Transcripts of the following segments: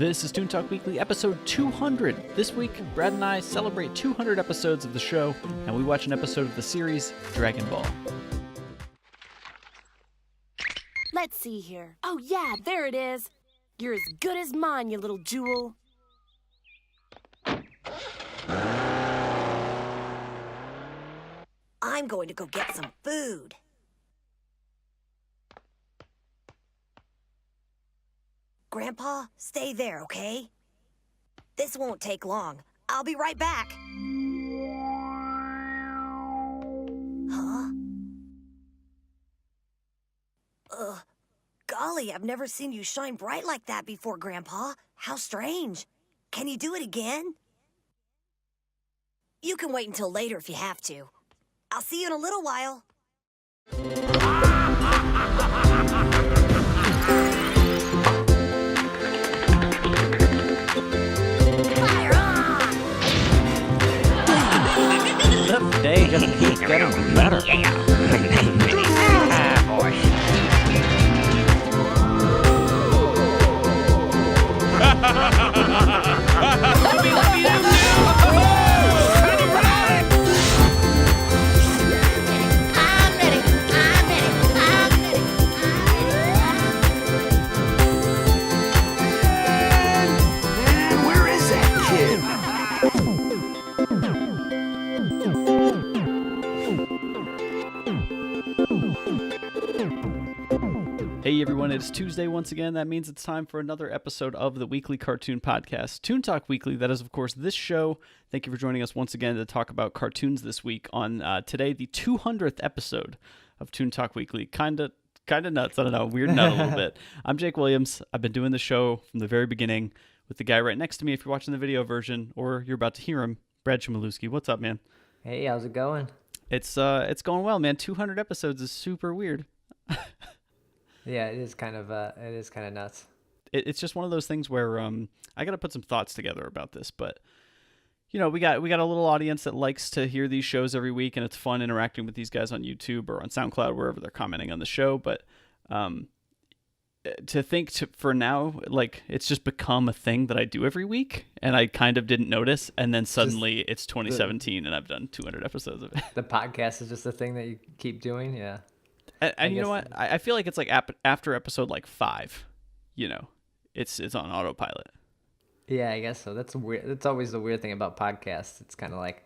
This is Toon Talk Weekly, episode 200. This week, Brad and I celebrate 200 episodes of the show, and we watch an episode of the series, Dragon Ball. Let's see here. Oh yeah, there it is. You're as good as mine, you little jewel. I'm going to go get some food. Grandpa, stay there, okay? This won't take long. I'll be right back. Huh? Golly, I've never seen you shine bright like that before, Grandpa. How strange. Can you do it again? You can wait until later if you have to. I'll see you in a little while. Fire on! The day just keeps getting better. Boy. Where is that kid? Hey everyone, it's Tuesday once again. That means it's time for another episode of the weekly cartoon podcast, Toon Talk Weekly. That is, of course, this show. Thank you for joining us once again to talk about cartoons this week on today, the 200th episode of Toon Talk Weekly. Kind of nuts. I don't know, weirding out a little bit. I'm Jake Williams. I've been doing the show from the very beginning with the guy right next to me. If you're watching the video version or you're about to hear him, Brad Chmielewski. What's up, man? Hey, how's it going? It's going well, man. 200 episodes is super weird. Yeah, it is kind of nuts. It's just one of those things where I got to put some thoughts together about this, but you know, we got a little audience that likes to hear these shows every week, and it's fun interacting with these guys on YouTube or on SoundCloud, wherever they're commenting on the show. But for now, like, it's just become a thing that I do every week, and I kind of didn't notice, and then suddenly it's 2017 and I've done 200 episodes of it. The podcast is just a thing that you keep doing, yeah. And you know what? I feel like it's like after episode like 5, you know, it's on autopilot. Yeah, I guess so. That's weird. That's always the weird thing about podcasts. It's kind of like,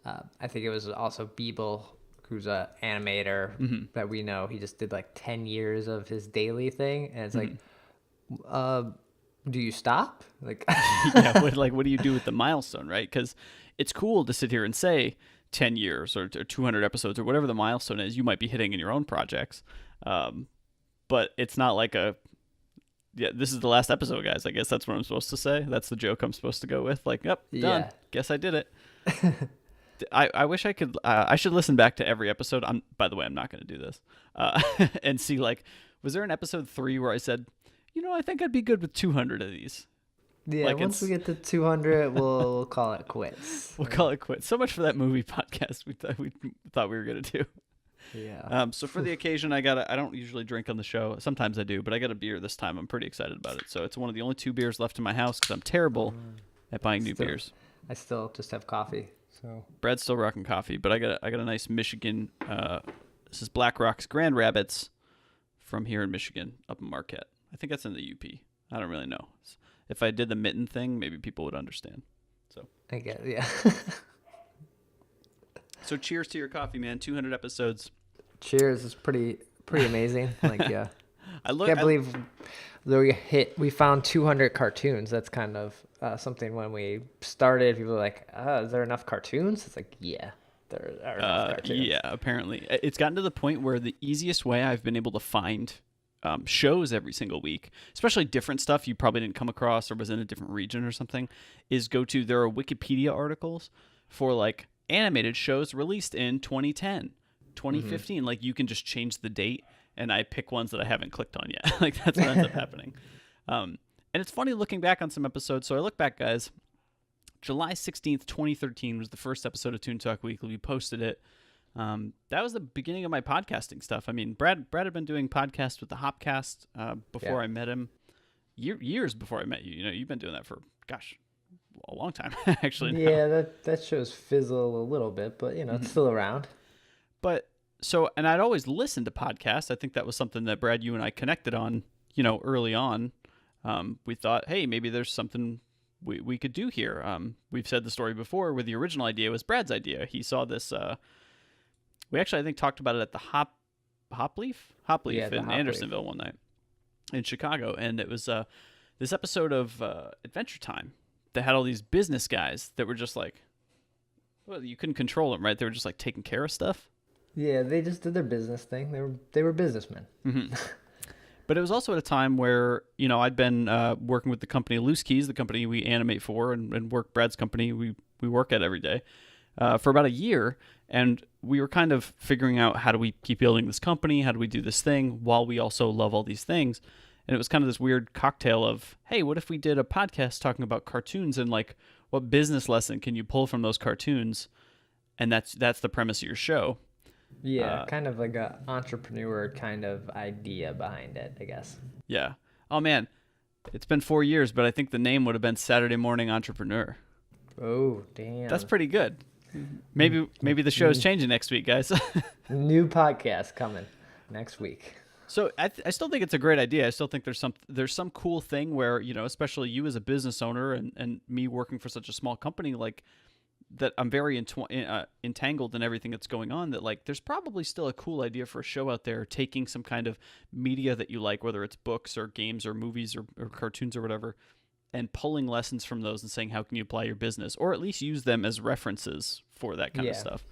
I think it was also Beeble, who's a animator that we know. He just did like 10 years of his daily thing, and it's like, do you stop? Like, yeah, what do you do with the milestone, right? Because it's cool to sit here and say 10 years or 200 episodes or whatever the milestone is you might be hitting in your own projects. But it's not like this is the last episode, guys. I guess that's what I'm supposed to say. That's the joke I'm supposed to go with. Like, yep, done. Yeah. Guess I did it. I wish I could. I should listen back to every episode. By the way, I'm not going to do this. And see, like, was there an episode 3 where I said, you know, I think I'd be good with 200 of these. yeah, like once we get to 200, we'll call it quits. We'll call it quits. So much for that movie podcast we thought we were going to do. Yeah. So for the occasion, I don't usually drink on the show. Sometimes I do, but I got a beer this time. I'm pretty excited about it. So it's one of the only 2 beers left in my house because I'm terrible at buying new beers. I still just have coffee. So Brad's still rocking coffee, but I got a nice Michigan. This is Black Rock's Grand Rapids from here in Michigan, up in Marquette. I think that's in the UP. I don't really know. If I did the mitten thing, maybe people would understand. So I guess, yeah. So cheers to your coffee, man. 200 episodes. Cheers. It's pretty amazing. Like, yeah. I Can't believe we found 200 cartoons. That's kind of something when we started, people were like, is there enough cartoons? It's like, yeah, there are enough cartoons. Yeah, apparently. It's gotten to the point where the easiest way I've been able to find shows every single week, especially different stuff you probably didn't come across or was in a different region or something, is there are Wikipedia articles for like animated shows released in 2010, 2015. Like, you can just change the date, and I pick ones that I haven't clicked on yet. Like, that's what ends up happening. And it's funny looking back on some episodes. So I look back, guys. July 16th, 2013 was the first episode of Toon Talk Weekly. We posted it. That was the beginning of my podcasting stuff. I mean, Brad had been doing podcasts with the Hopcast before I met him years before I met you. You know, you've been doing that for, gosh, a long time, actually. Now. Yeah, that show's fizzle a little bit, but, you know, it's still around. But so, and I'd always listened to podcasts. I think that was something that Brad, you and I connected on, you know, early on. We thought, hey, maybe there's something we could do here. We've said the story before where the original idea was Brad's idea. He saw this, we actually, I think, talked about it at the Hopleaf in Andersonville one night in Chicago. And it was this episode of Adventure Time that had all these business guys that were just like, well, you couldn't control them, right? They were just like taking care of stuff. Yeah, they just did their business thing. They were businessmen. Mm-hmm. But it was also at a time where, you know, I'd been working with the company Loose Keys, the company we animate for, and work Brad's company we work at every day, for about a year. And we were kind of figuring out, how do we keep building this company? How do we do this thing while we also love all these things? And it was kind of this weird cocktail of, hey, what if we did a podcast talking about cartoons, and like, what business lesson can you pull from those cartoons? And that's the premise of your show. Yeah, kind of like a entrepreneur kind of idea behind it, I guess. Yeah. Oh man, it's been 4 years, but I think the name would have been Saturday Morning Entrepreneur. Oh, damn. That's pretty good. Maybe the show's changing next week, guys. New podcast coming next week. So I still think it's a great idea. I still think there's some cool thing where, you know, especially you as a business owner and me working for such a small company, like, that I'm very entangled in everything that's going on, that like there's probably still a cool idea for a show out there, taking some kind of media that you like, whether it's books or games or movies or cartoons or whatever, and pulling lessons from those and saying, how can you apply your business, or at least use them as references for that kind of stuff.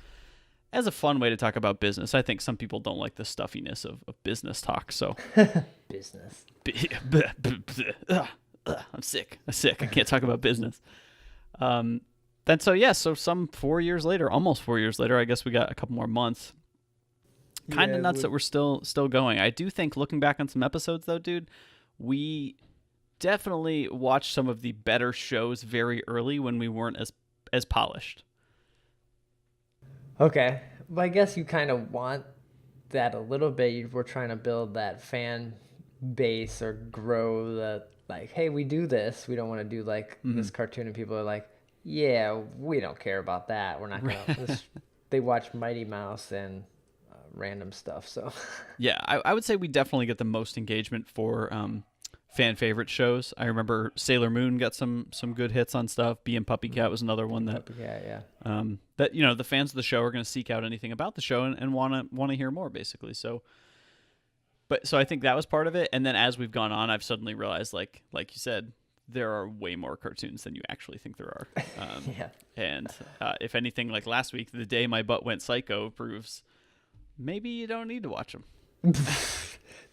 As a fun way to talk about business. I think some people don't like the stuffiness of business talk. So Business. I'm sick. I can't talk about business. Then so some 4 years later, almost 4 years later, I guess we got a couple more months. Kind of nuts that we're still going. I do think, looking back on some episodes though, dude, we definitely watched some of the better shows very early when we weren't as polished. Okay. Well, I guess you kind of want that a little bit. We're trying to build that fan base or grow the, like, hey, we do this. We don't want to do like this cartoon, and people are like, yeah, we don't care about that. We're not going to. They watch Mighty Mouse and random stuff. So yeah, I would say we definitely get the most engagement for fan favorite shows. I remember Sailor Moon got some good hits on stuff. Bee and Puppy Cat was another one that that, you know, the fans of the show are going to seek out anything about the show and want to hear more, basically. So I think that was part of it. And then as we've gone on, I've suddenly realized, like you said, there are way more cartoons than you actually think there are. And if anything, like last week, The Day My Butt Went Psycho proves maybe you don't need to watch them.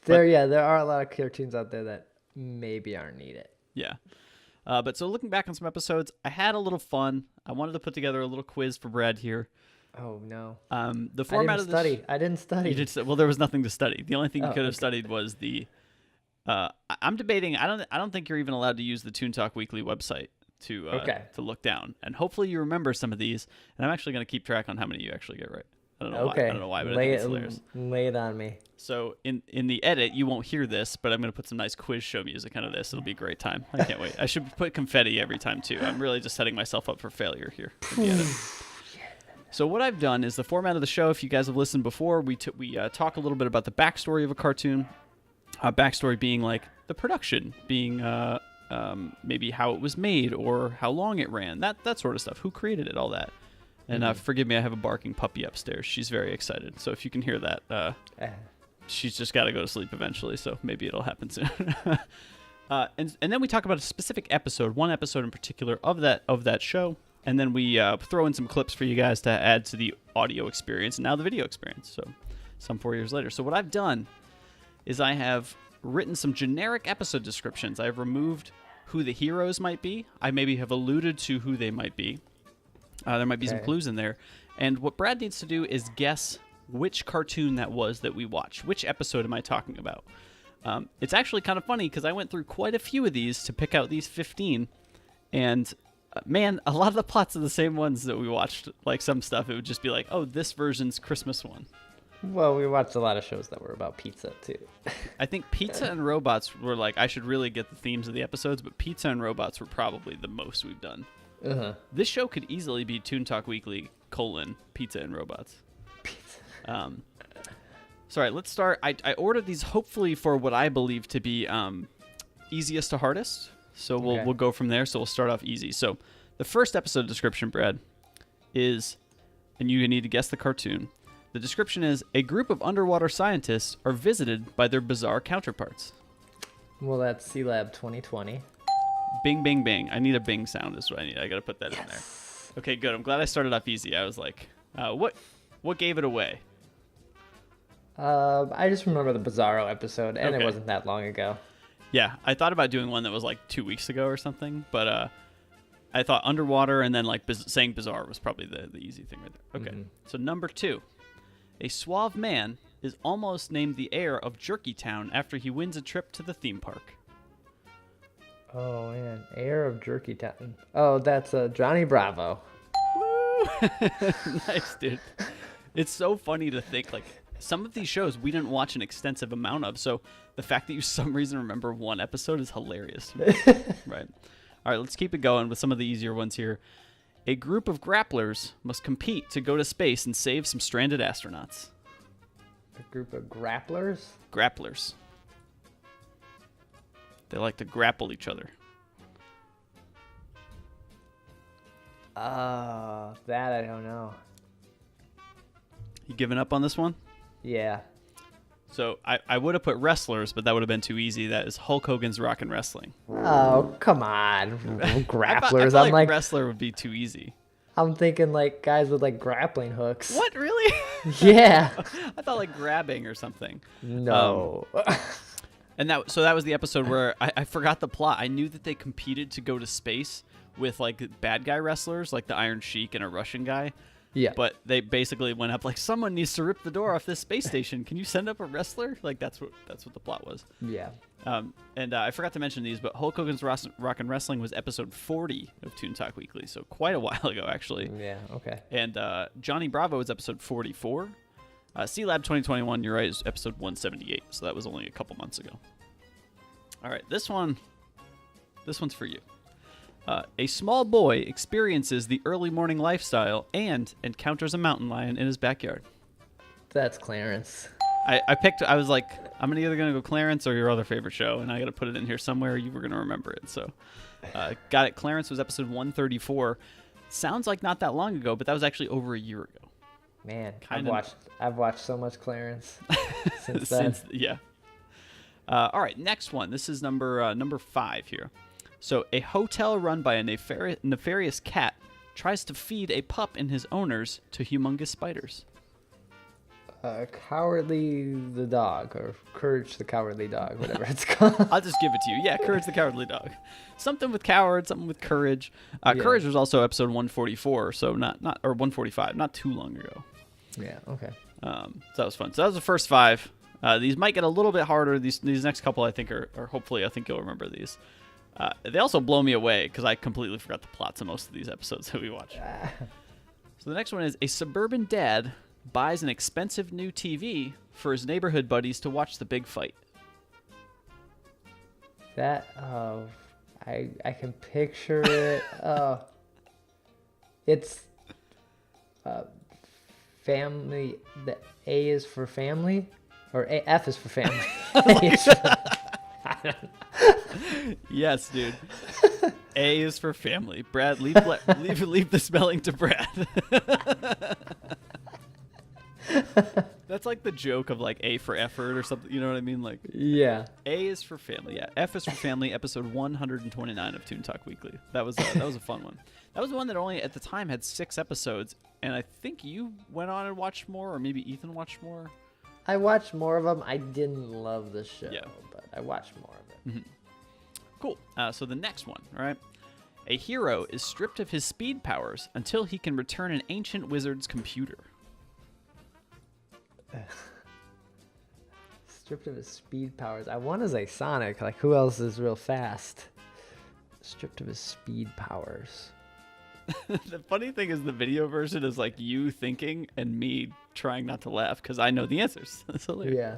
There are a lot of cartoons out there that maybe aren't needed. Yeah. But so looking back on some episodes, I had a little fun. I wanted to put together a little quiz for Brad here. Oh no. The format of this. I didn't study. Well, there was nothing to study. The only thing you could have studied was the. I'm debating. I don't think you're even allowed to use the Toon Talk Weekly website to look down. And hopefully you remember some of these. And I'm actually going to keep track on how many you actually get right. I don't know why. I don't know why, but I think it's hilarious. Lay it on me. So in the edit, you won't hear this, but I'm going to put some nice quiz show music under this. It'll be a great time. I can't wait. I should put confetti every time too. I'm really just setting myself up for failure here. So what I've done is the format of the show. If you guys have listened before, we talk a little bit about the backstory of a cartoon. Backstory being like the production, being maybe how it was made or how long it ran, that sort of stuff. Who created it, all that. And forgive me, I have a barking puppy upstairs. She's very excited. So if you can hear that, she's just got to go to sleep eventually. So maybe it'll happen soon. And then we talk about a specific episode, one episode in particular of that show. And then we throw in some clips for you guys to add to the audio experience and now the video experience. So some 4 years later. So what I've done is I have written some generic episode descriptions. I've removed who the heroes might be. I maybe have alluded to who they might be. There might be some clues in there. And what Brad needs to do is guess which cartoon that was that we watched. Which episode am I talking about? It's actually kind of funny because I went through quite a few of these to pick out these 15. And man, a lot of the plots are the same ones that we watched. Like some stuff, it would just be like, oh, this version's Christmas one. Well, we watched a lot of shows that were about pizza too. I think Pizza and Robots were like, I should really get the themes of the episodes, but Pizza and Robots were probably the most we've done. Uh-huh. This show could easily be Toon Talk Weekly, Pizza and Robots. Pizza. So, all right, let's start. I ordered these hopefully for what I believe to be easiest to hardest. So we'll go from there. So we'll start off easy. So the first episode description, Brad, is, and you need to guess the cartoon. The description is, a group of underwater scientists are visited by their bizarre counterparts. Well, that's C Lab 2020. Bing, bing, bing. I need a bing sound is what I need. I got to put that in there. Okay, good. I'm glad I started off easy. I was like, what gave it away? I just remember the Bizarro episode, and Okay. it wasn't that long ago. Yeah, I thought about doing one that was like 2 weeks ago or something, but I thought underwater and then like saying bizarre was probably the easy thing right there. Okay, So number 2. A suave man is almost named the heir of Jerky Town after he wins a trip to the theme park. Oh, man. Heir of Jerky Town. Oh, that's Johnny Bravo. Woo! Nice, dude. It's so funny to think, like, some of these shows we didn't watch an extensive amount of, so the fact that you for some reason remember one episode is hilarious to me. Right. All right, let's keep it going with some of the easier ones here. A group of grapplers must compete to go to space and save some stranded astronauts. A group of grapplers? Grapplers. They like to grapple each other. That I don't know. You giving up on this one? Yeah. So I would have put wrestlers, but that would have been too easy. That is Hulk Hogan's Rockin' Wrestling. Oh, come on. Grapplers. I felt I'm like, wrestler would be too easy. I'm thinking like guys with like grappling hooks. What, really? Yeah. I thought like grabbing or something. No. And that was the episode where I forgot the plot. I knew that they competed to go to space with like bad guy wrestlers, like the Iron Sheik and a Russian guy. Yeah. But they basically went up like, someone needs to rip the door off this space station. Can you send up a wrestler? Like that's what the plot was. Yeah. And I forgot to mention these, but Hulk Hogan's Rockin' Wrestling was episode 40 of Toon Talk Weekly, so quite a while ago actually. Yeah. Okay. And Johnny Bravo is episode 44. C Lab 2021, you're right, is episode 178. So that was only a couple months ago. All right, this one's for you. A small boy experiences the early morning lifestyle and encounters a mountain lion in his backyard. That's Clarence. I was like, I'm either going to go Clarence or your other favorite show, and I got to put it in here somewhere. You were going to remember it. So got it. Clarence was episode 134. Sounds like not that long ago, but that was actually over a year ago. Man, Kinda. I've watched so much Clarence since then. Yeah. All right, next one. This is number 5 here. So a hotel run by a nefarious cat tries to feed a pup and his owners to humongous spiders. Cowardly the dog, or Courage the Cowardly Dog, whatever it's called. I'll just give it to you. Yeah, Courage the Cowardly Dog. Something with coward, something with courage. Yeah. Courage was also episode 144, so not or 145, not too long ago. Yeah. Okay. So that was fun. So that was the first 5. These might get a little bit harder. These next couple I think are hopefully I think you'll remember these. They also blow me away because I completely forgot the plots of most of these episodes that we watch. So the next one is a suburban dad buys an expensive new TV for his neighborhood buddies to watch the big fight. That I can picture it. It's family. The A is for family, or F is for family. Yes, dude. A is for family. Brad, leave the spelling to Brad. That's like the joke of like A for effort or something. You know what I mean? Like Yeah. A is for family. Yeah. F is for family. Episode 129 of Toon Talk Weekly. That was a fun one. That was the one that only at the time had 6 episodes, and I think you went on and watched more, or maybe Ethan watched more. I watched more of them. I didn't love the show, Yeah. but I watched more of it. Cool. So the next one, all right? A hero is stripped of his speed powers until he can return an ancient wizard's computer. Stripped of his speed powers. I want to say Sonic. Like, who else is real fast? Stripped of his speed powers. The funny thing is the video version is like you thinking and me trying not to laugh because I know the answers. That's hilarious. Yeah.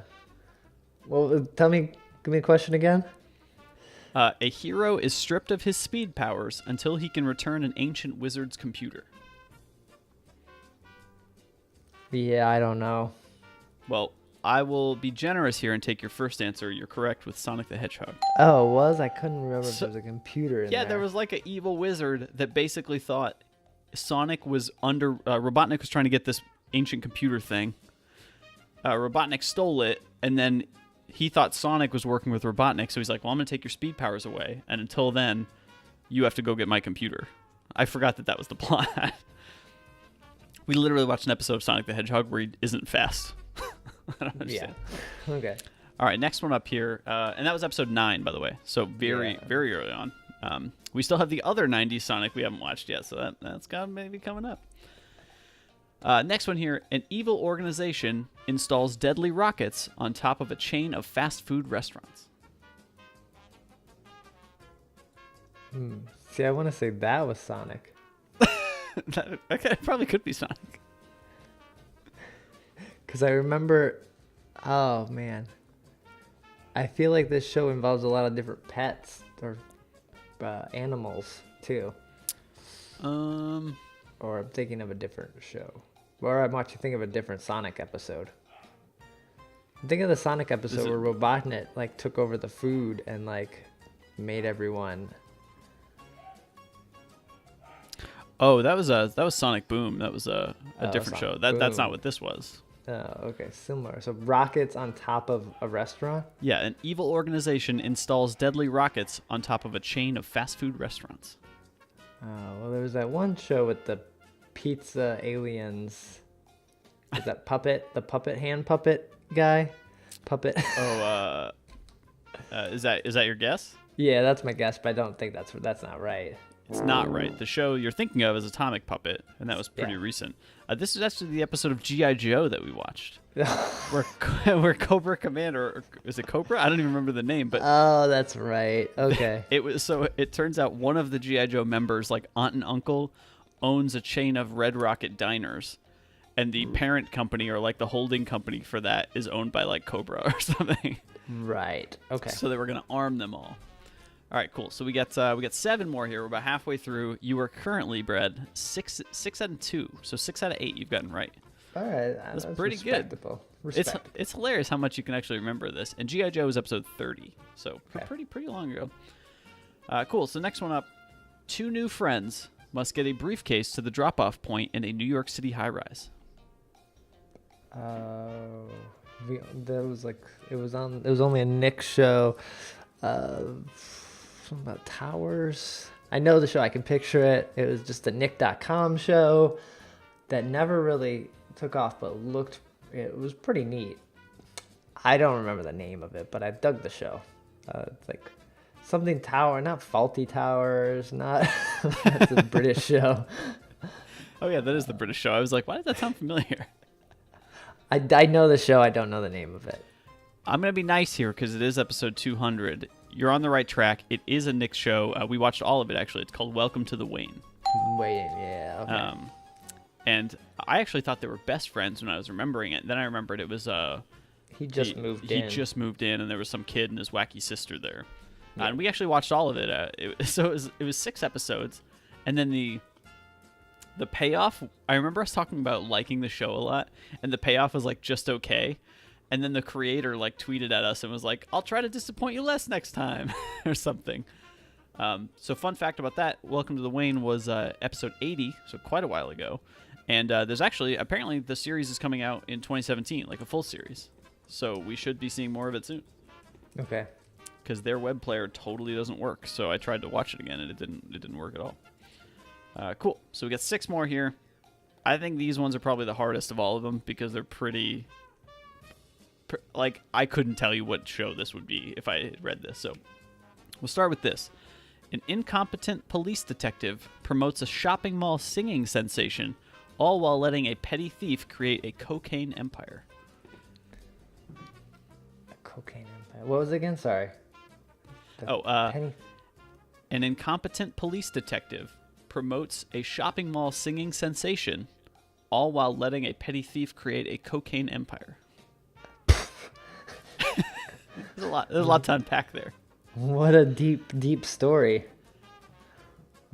Well, give me a question again. A hero is stripped of his speed powers until he can return an ancient wizard's computer. Yeah, I don't know. Well, I will be generous here and take your first answer. You're correct with Sonic the Hedgehog. Oh, it was? I couldn't remember if there was a computer in there. Yeah, there was like an evil wizard that basically thought Sonic was under... Robotnik was trying to get this ancient computer thing. Robotnik stole it, and then he thought Sonic was working with Robotnik, so he's like, well, I'm going to take your speed powers away, and until then, you have to go get my computer. I forgot that was the plot. We literally watched an episode of Sonic the Hedgehog where he isn't fast. I don't understand. Yeah. Okay. All right, next one up here, and that was episode 9, by the way, so very early on. We still have the other 90s Sonic we haven't watched yet, so that's got maybe coming up. Next one here, an evil organization installs deadly rockets on top of a chain of fast food restaurants. See, I want to say that was Sonic. It probably could be Sonic. Because I remember... Oh, man. I feel like this show involves a lot of different pets or animals, too. Or I'm thinking of a different show. Or I'm actually thinking of a different Sonic episode. I'm thinking of the Sonic episode where Robotnik like took over the food and like made everyone. Oh, that was Sonic Boom. That was a different show. That's not what this was. Oh, okay, similar. So rockets on top of a restaurant? Yeah, an evil organization installs deadly rockets on top of a chain of fast food restaurants. Oh, well, there was that one show with the pizza aliens. Is that the hand puppet guy? Puppet. Oh, is that your guess? Yeah, that's my guess, but I don't think that's not right. It's not right. The show you're thinking of is Atomic Puppet, and that was pretty recent. This is actually the episode of G.I. Joe that we watched, where Cobra Commander, or is it Cobra? I don't even remember the name, but oh, that's right. Okay. It was so. It turns out one of the G.I. Joe members, like aunt and uncle, owns a chain of Red Rocket diners, and the parent company or like the holding company for that is owned by like Cobra or something. Right. Okay. So they were gonna arm them all. All right, cool. So we got 7 more here. We're about halfway through. You are currently, Brad, 6 out of 2. So 6 out of 8 you've gotten right. All right, that's pretty good. It's hilarious how much you can actually remember this. And G.I. Joe was episode 30, so pretty long ago. Cool. So next one up, 2 new friends must get a briefcase to the drop-off point in a New York City high-rise. That was like it was only a Nick show. Something about towers. I know the show. I can picture it. It was just a Nick.com show that never really took off, but it was pretty neat. I don't remember the name of it, but I dug the show. It's like something tower, not Faulty Towers, not. It's a British show. Oh yeah, that is the British show. I was like, why does that sound familiar? I know the show. I don't know the name of it. I'm going to be nice here because it is episode 200. You're on the right track. It is a Nick show. We watched all of it, actually. It's called Welcome to the Wayne. Wayne, yeah. Okay. And I actually thought they were best friends when I was remembering it. Then I remembered it was... He just moved in. He just moved in, and there was some kid and his wacky sister there. Yeah. And we actually watched all of it. It was 6 episodes. And then the payoff... I remember us talking about liking the show a lot, and the payoff was like just okay. And then the creator like tweeted at us and was like, I'll try to disappoint you less next time or something. So fun fact about that, Welcome to the Wayne was episode 80, so quite a while ago. And there's actually, apparently the series is coming out in 2017, like a full series. So we should be seeing more of it soon. Okay. Because their web player totally doesn't work. So I tried to watch it again and it didn't work at all. Cool. So we got 6 more here. I think these ones are probably the hardest of all of them because they're pretty... Like, I couldn't tell you what show this would be if I had read this. So we'll start with this. An incompetent police detective promotes a shopping mall singing sensation, all while letting a petty thief create a cocaine empire. A cocaine empire. What was it again? Sorry. An incompetent police detective promotes a shopping mall singing sensation, all while letting a petty thief create a cocaine empire? There's a lot to unpack there. What a deep story.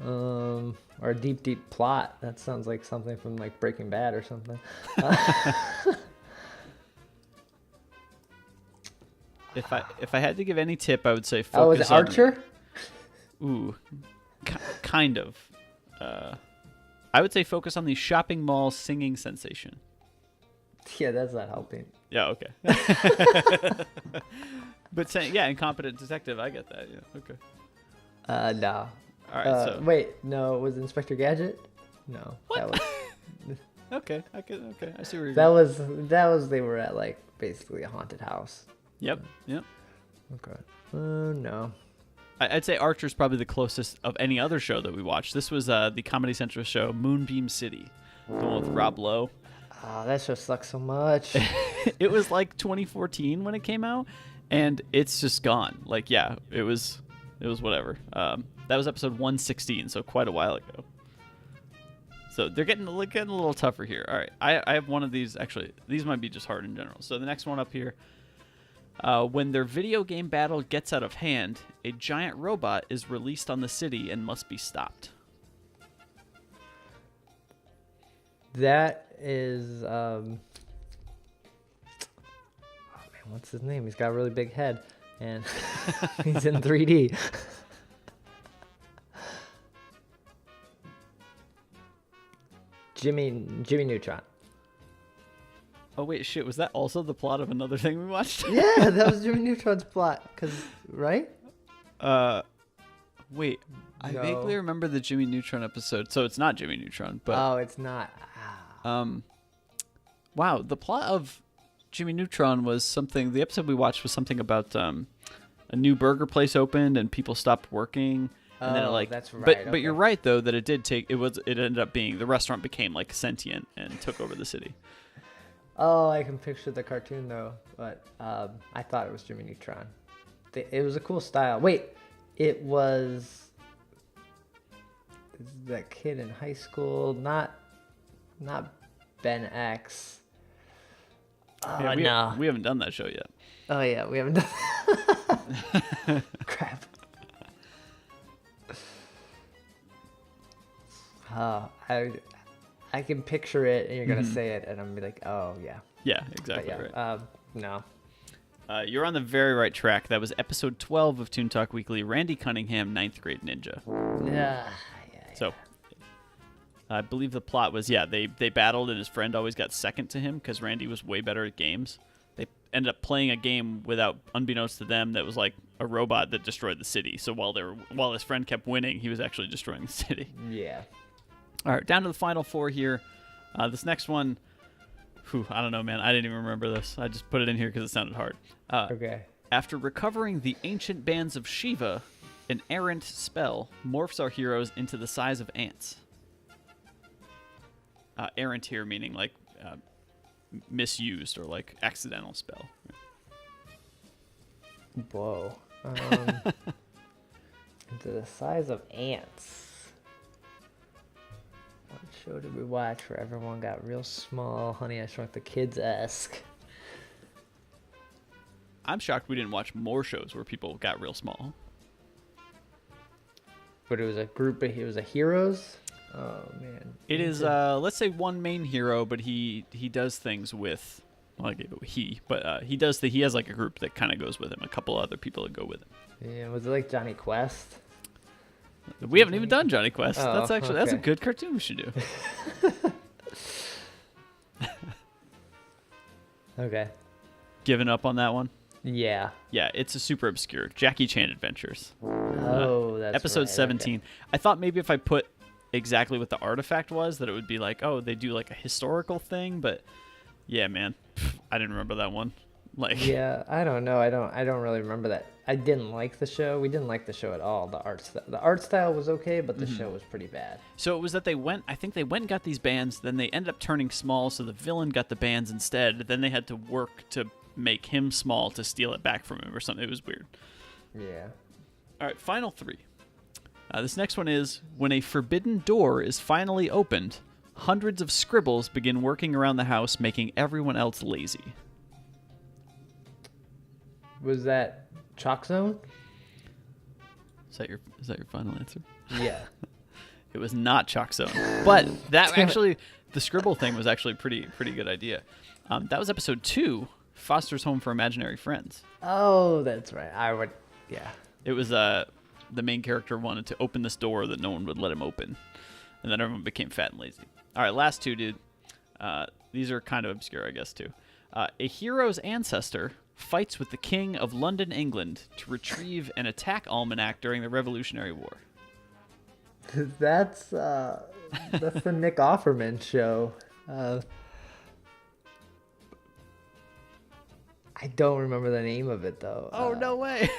Or a deep plot. That sounds like something from like Breaking Bad or something. If I had to give any tip, I would say Oh, is focus it Archer? Ooh, kind of. I would say focus on the shopping mall singing sensation. Yeah, that's not helping. Yeah, okay. But saying, yeah, incompetent detective, I get that. Yeah, okay. No. All right, so Wait, no, was it Inspector Gadget? No. What? That was okay, I see where you're that going. was they were at like basically a haunted house. Yep. Okay. No. I'd say Archer's probably the closest of any other show that we watched. This was the Comedy Central show Moonbeam City, the one with Rob Lowe. Oh, that show sucks so much. It was like 2014 when it came out, and it's just gone. Like, yeah, it was whatever. That was episode 116, so quite a while ago. So they're getting a little tougher here. All right, I have one of these. Actually, these might be just hard in general. So the next one up here. When their video game battle gets out of hand, a giant robot is released on the city and must be stopped. That is oh man, what's his name? He's got a really big head and he's in 3D. Jimmy Neutron. Oh wait, shit! Was that also the plot of another thing we watched? Yeah, that was Jimmy Neutron's plot. Right? Wait, I No. vaguely remember the Jimmy Neutron episode. So it's not Jimmy Neutron, but Oh, it's not. wow, the plot of Jimmy Neutron was something. The episode we watched was something about a new burger place opened and people stopped working. And then it, Oh, like, that's but right, you're okay. right though that it ended up being the restaurant became like sentient and took over the city. Oh, I can picture the cartoon though, but I thought it was Jimmy Neutron. It was a cool style. Wait, it was that kid in high school, not Ben X. Oh, Yeah, no. we haven't done that show yet. Oh yeah, we haven't done. Crap. Oh, I can picture it, and you're gonna say it, and I'm gonna be like, oh yeah. Yeah, But exactly yeah, right. no. You're on the very right track. That was episode 12 of Toon Talk Weekly. Randy Cunningham, 9th grade ninja. Yeah. So, I believe the plot was, they battled and his friend always got second to him because Randy was way better at games. They ended up playing a game unbeknownst to them, that was like a robot that destroyed the city. So while his friend kept winning, he was actually destroying the city. Yeah. All right, down to the final four here. This next one, I don't know, man. I didn't even remember this. I just put it in here because it sounded hard. Okay. After recovering the ancient bands of Shiva, an errant spell morphs our heroes into the size of ants. Errant here meaning like misused or like accidental spell. Whoa. Into the size of ants. What show did we watch where everyone got real small? Honey, I Shrunk the Kids-esque. I'm shocked we didn't watch more shows where people got real small. But it was a group of heroes? Oh, man. It is, let's say one main hero, but he does things with, well, I gave it he, but he has like a group that kind of goes with him, a couple other people that go with him. Yeah, was it like Johnny Quest? We haven't even done Johnny Quest. Oh, That's a okay. good cartoon we should do. Okay. Giving up on that one? Yeah. Yeah, it's a super obscure Jackie Chan Adventures. Oh, that's Episode right, 17. okay. I thought maybe if I put exactly what the artifact was, that it would be like, oh, they do like a historical thing, but yeah, man, I didn't remember that one. Like, Yeah, I don't know. I don't really remember that. I didn't like the show. We didn't like the show at all. The art style was okay, but the show was pretty bad. so it was that they went and got these bands, then they ended up turning small, so the villain got the bands instead. Then they had to work to make him small to steal it back from him or something. It was weird. Yeah. All right, final three. This next one is, when a forbidden door is finally opened, hundreds of scribbles begin working around the house, making everyone else lazy. Was that Chalk Zone? Is that your final answer? Yeah. It was not Chalk Zone. But that actually, the scribble thing was actually a pretty good idea. That was episode 2, Foster's Home for Imaginary Friends. Oh, that's right. Yeah. It was the main character wanted to open this door that no one would let him open. And then everyone became fat and lazy. All right, last two, dude. These are kind of obscure, I guess, too. A hero's ancestor fights with the King of London, England, to retrieve an attack almanac during the Revolutionary War. That's the Nick Offerman show. I don't remember the name of it, though. Oh, no way.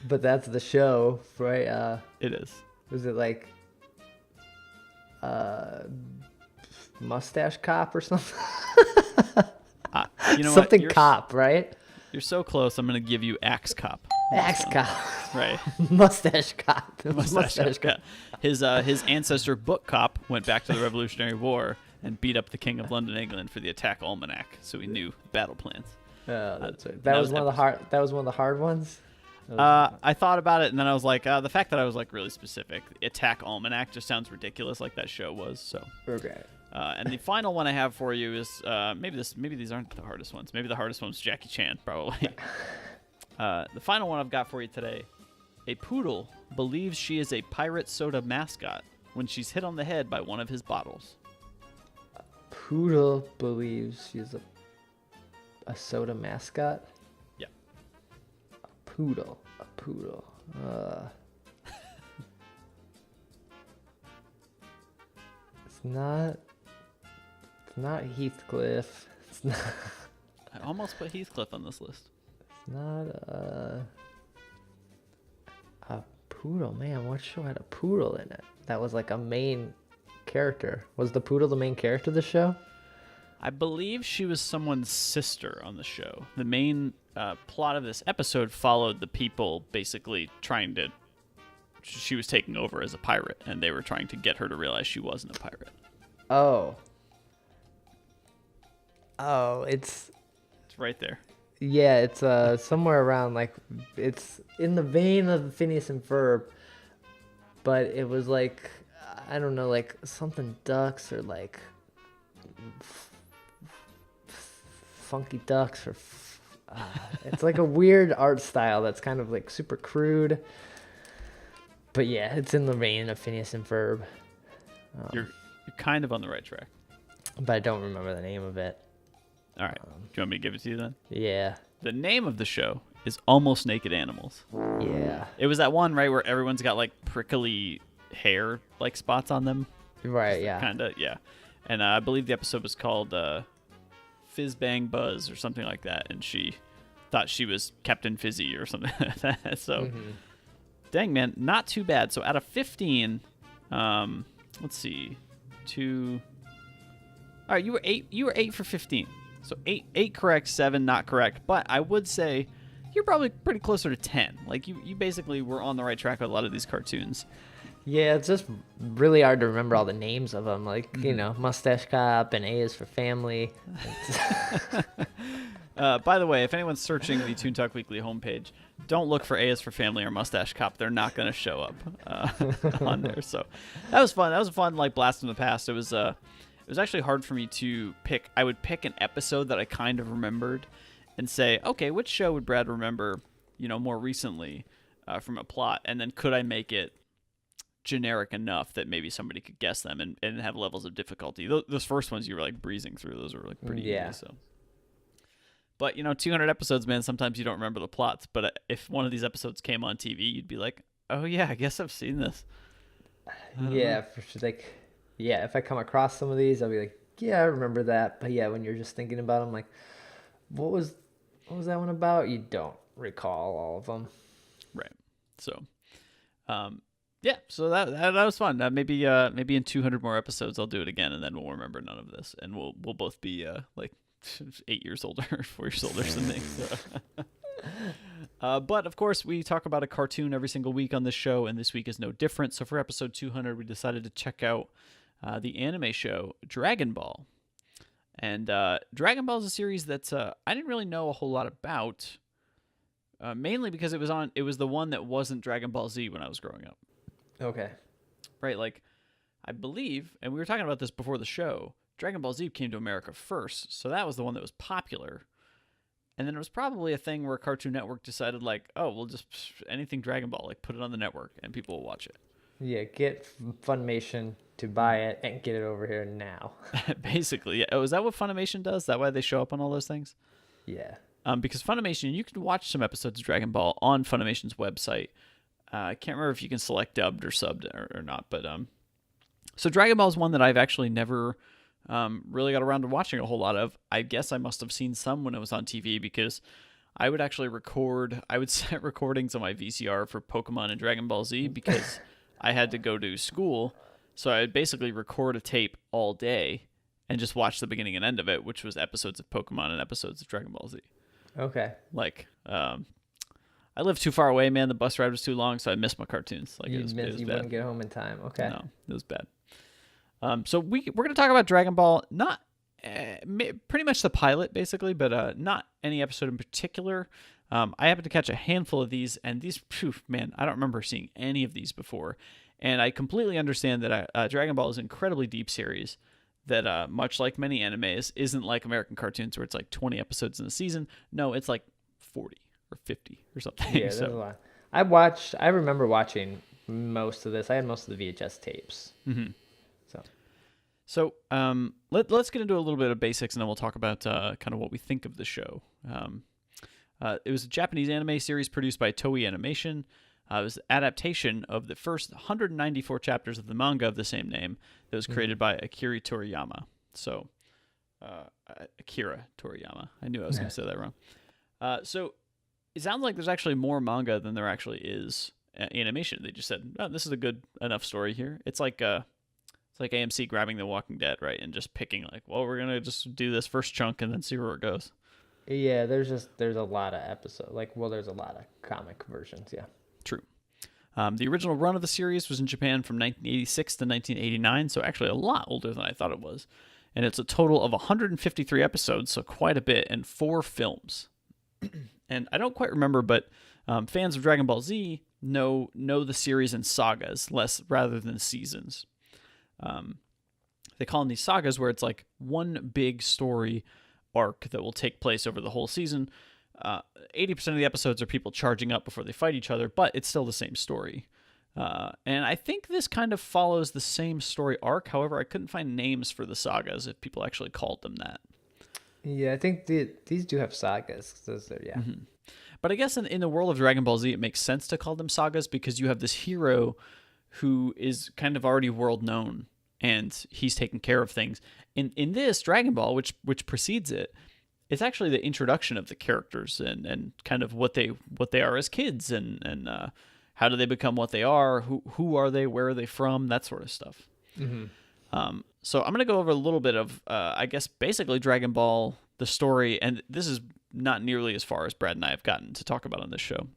But that's the show, right? It is. Was it like Mustache Cop or something? You know something what? cop, right? You're so close. I'm going to give you Axe Cop. Axe Cop. Right. Mustache Cop. It was Mustache Cop. His ancestor Book Cop went back to the Revolutionary War and beat up the King of London, England for the attack almanac, so he knew battle plans. Oh, that's right. That was one of the hard. That was one of the hard ones. I thought about it, and then I was like, the fact that I was like really specific, attack almanac just sounds ridiculous, like that show was. So Okay. And the final one I have for you is maybe these aren't the hardest ones. Maybe the hardest one's Jackie Chan, probably. The final one I've got for you today: a poodle believes she is a pirate soda mascot when she's hit on the head by one of his bottles. Poodle believes she's a soda mascot. Yeah. A poodle. It's not Heathcliff. It's not. I almost put Heathcliff on this list. It's not a poodle. Man, what show had a poodle in it? That was like a main character. Was the poodle the main character of the show? I believe she was someone's sister on the show. The main plot of this episode followed the people basically trying to... She was taking over as a pirate, and they were trying to get her to realize she wasn't a pirate. Oh, it's right there. Yeah, it's somewhere around, like, it's in the vein of Phineas and Ferb, but it was like, I don't know, like something Ducks or like Funky Ducks or it's like a weird art style that's kind of like super crude. But yeah, it's in the vein of Phineas and Ferb. You're kind of on the right track. But I don't remember the name of it. All right. Do you want me to give it to you then? Yeah. The name of the show is Almost Naked Animals. Yeah. It was that one, right, where everyone's got like prickly hair like spots on them. Right, yeah. Kind of, yeah. And I believe the episode was called Fizz Bang Buzz or something like that. And she thought she was Captain Fizzy or something like that. So, dang, man, not too bad. So out of 15, let's see, all right, you were 8 for 15. So 8 correct, 7 not correct. But I would say you're probably pretty closer to 10. Like you basically were on the right track with a lot of these cartoons. Yeah, it's just really hard to remember all the names of them. Like, you know, Mustache Cop and A is for Family. By the way, if anyone's searching the Toon Talk Weekly homepage, don't look for A is for Family or Mustache Cop. They're not going to show up on there. So that was fun. That was a fun like blast from the past. It was actually hard for me to pick. I would pick an episode that I kind of remembered and say, okay, which show would Brad remember, more recently from a plot? And then could I make it generic enough that maybe somebody could guess them and have levels of difficulty? Those first ones you were like breezing through. Those were like pretty easy. So. But, 200 episodes, man, sometimes you don't remember the plots. But if one of these episodes came on TV, you'd be like, oh, yeah, I guess I've seen this. Yeah, for sure. Like, yeah, if I come across some of these, I'll be like, yeah, I remember that. But yeah, when you're just thinking about them, like, what was that one about? You don't recall all of them. Right. So, yeah, so that was fun. Maybe in 200 more episodes, I'll do it again, and then we'll remember none of this. And we'll both be like 8 years older, 4 years older than me. So. But of course, we talk about a cartoon every single week on this show, and this week is no different. So for episode 200, we decided to check out the anime show Dragon Ball. And Dragon Ball is a series that I didn't really know a whole lot about, mainly because it was the one that wasn't Dragon Ball Z when I was growing up. Okay. Right, like, I believe, and we were talking about this before the show, Dragon Ball Z came to America first, so that was the one that was popular. And then it was probably a thing where Cartoon Network decided, like, oh, we'll just anything Dragon Ball, like, put it on the network, and people will watch it. Yeah, get Funimation to buy it and get it over here now. Basically, yeah. Oh, is that what Funimation does? Is that why they show up on all those things? Yeah. Because Funimation, you can watch some episodes of Dragon Ball on Funimation's website. I can't remember if you can select dubbed or subbed or not, but so Dragon Ball is one that I've actually never really got around to watching a whole lot of. I guess I must have seen some when it was on TV because I would actually I would set recordings on my VCR for Pokemon and Dragon Ball Z because I had to go to school. So I would basically record a tape all day and just watch the beginning and end of it, which was episodes of Pokemon and episodes of Dragon Ball Z. Okay. Like, I lived too far away, man. The bus ride was too long, so I missed my cartoons. Like, it was bad. Wouldn't get home in time. Okay. No, it was bad. So we're going to talk about Dragon Ball, not pretty much the pilot, basically, but not any episode in particular. I happened to catch a handful of these, and these, man, I don't remember seeing any of these before. And I completely understand that Dragon Ball is an incredibly deep series that, much like many animes, isn't like American cartoons where it's like 20 episodes in a season. No, it's like 40 or 50 or something. Yeah, there's a lot. I remember watching most of this. I had most of the VHS tapes. Mm-hmm. So let's get into a little bit of basics, and then we'll talk about kind of what we think of the show. It was a Japanese anime series produced by Toei Animation. It was an adaptation of the first 194 chapters of the manga of the same name that was created by Akira Toriyama. So, Akira Toriyama. I knew I was going to say that wrong. So, it sounds like there's actually more manga than there actually is animation. They just said, oh, this is a good enough story here. It's like AMC grabbing The Walking Dead, right? And just picking like, well, we're going to just do this first chunk and then see where it goes. Yeah, there's a lot of episodes. There's a lot of comic versions, yeah. True. The original run of the series was in Japan from 1986 to 1989, so actually a lot older than I thought it was. And it's a total of 153 episodes, so quite a bit, and 4 films. And I don't quite remember, but fans of Dragon Ball Z know the series in sagas rather than seasons. They call them these sagas where it's like one big story arc that will take place over the whole season. 80% of the episodes are people charging up before they fight each other, but it's still the same story. And I think this kind of follows the same story arc. However, I couldn't find names for the sagas if people actually called them that. Yeah, I think these do have sagas. Yeah. Mm-hmm. But I guess in the world of Dragon Ball Z, it makes sense to call them sagas because you have this hero who is kind of already world known and he's taking care of things. In this Dragon Ball, which precedes it, it's actually the introduction of the characters and kind of what they are as kids and how do they become what they are, who are they, where are they from, that sort of stuff. Mm-hmm. So I'm going to go over a little bit of, I guess, basically Dragon Ball, the story, and this is not nearly as far as Brad and I have gotten to talk about on this show.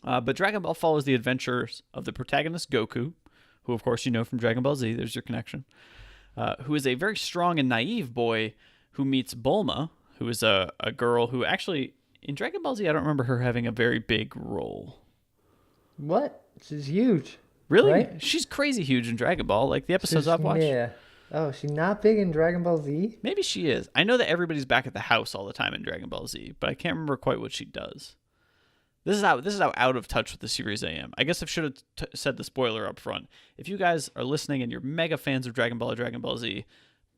But Dragon Ball follows the adventures of the protagonist Goku, who of course you know from Dragon Ball Z, there's your connection, who is a very strong and naive boy who meets Bulma, who is a girl who actually, in Dragon Ball Z, I don't remember her having a very big role. What? She's huge. Really? Right? She's crazy huge in Dragon Ball, like the episodes I've watched. Yeah. Oh, she's not big in Dragon Ball Z? Maybe she is. I know that everybody's back at the house all the time in Dragon Ball Z, but I can't remember quite what she does. This is how out of touch with the series I am. I guess I should have said the spoiler up front. If you guys are listening and you're mega fans of Dragon Ball or Dragon Ball Z,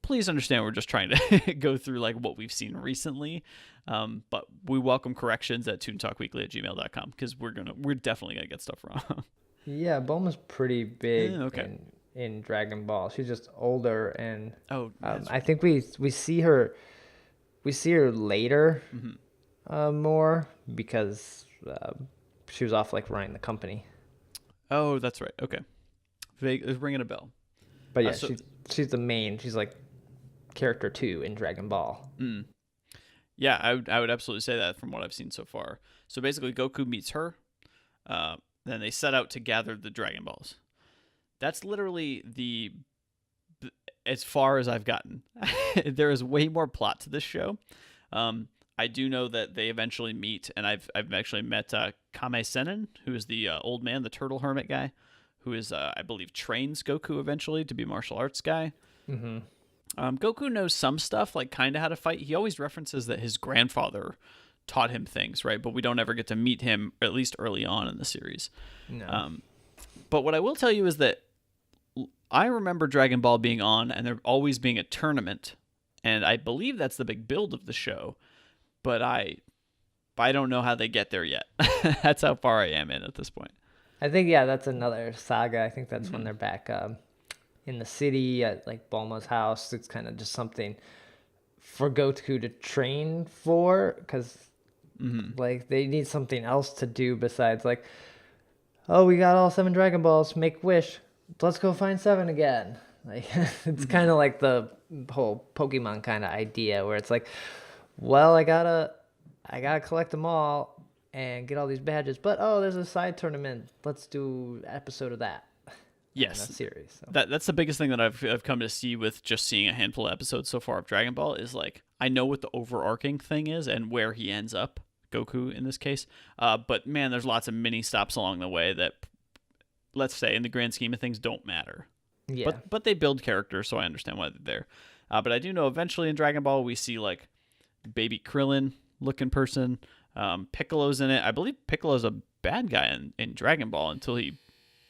please understand we're just trying to go through like what we've seen recently. But we welcome corrections at toontalkweekly@gmail.com because we're definitely gonna get stuff wrong. Yeah, Bulma's pretty big okay. in Dragon Ball. She's just older, and I right. think we see her later more because she was off like running the company. Oh, that's right. Okay, it's ringing a bell. But yeah, she's the main. She's like character 2 in Dragon Ball. Yeah, I would absolutely say that from what I've seen so far. So basically, Goku meets her. Then they set out to gather the Dragon Balls. That's literally as far as I've gotten. There is way more plot to this show. I do know that they eventually meet, and I've actually met Kame Sennin, who is the old man, the turtle hermit guy, who is I believe trains Goku eventually to be a martial arts guy. Mm-hmm. Goku knows some stuff, like kind of how to fight. He always references that his grandfather taught him things, right? But we don't ever get to meet him, at least early on in the series. No. But what I will tell you is that I remember Dragon Ball being on and there always being a tournament. And I believe that's the big build of the show. But I don't know how they get there yet. That's how far I am in at this point. I think, yeah, that's another saga. I think that's when they're back in the city at like Bulma's house. It's kind of just something for Goku to train for, because like they need something else to do besides like, oh, we got all 7 Dragon Balls, make wish, let's go find 7 again. Like it's kind of like the whole Pokemon kind of idea where it's like, well, I gotta collect them all and get all these badges, but oh, there's a side tournament, let's do an episode of that. Yes, that series. So. That's the biggest thing that I've come to see with just seeing a handful of episodes so far of Dragon Ball is like I know what the overarching thing is and where he ends up, Goku in this case. But man, there's lots of mini stops along the way that, let's say, in the grand scheme of things, don't matter. Yeah. But they build characters, so I understand why they're there. But I do know eventually in Dragon Ball we see like baby Krillin looking person. Piccolo's in it. I believe Piccolo's a bad guy in Dragon Ball until he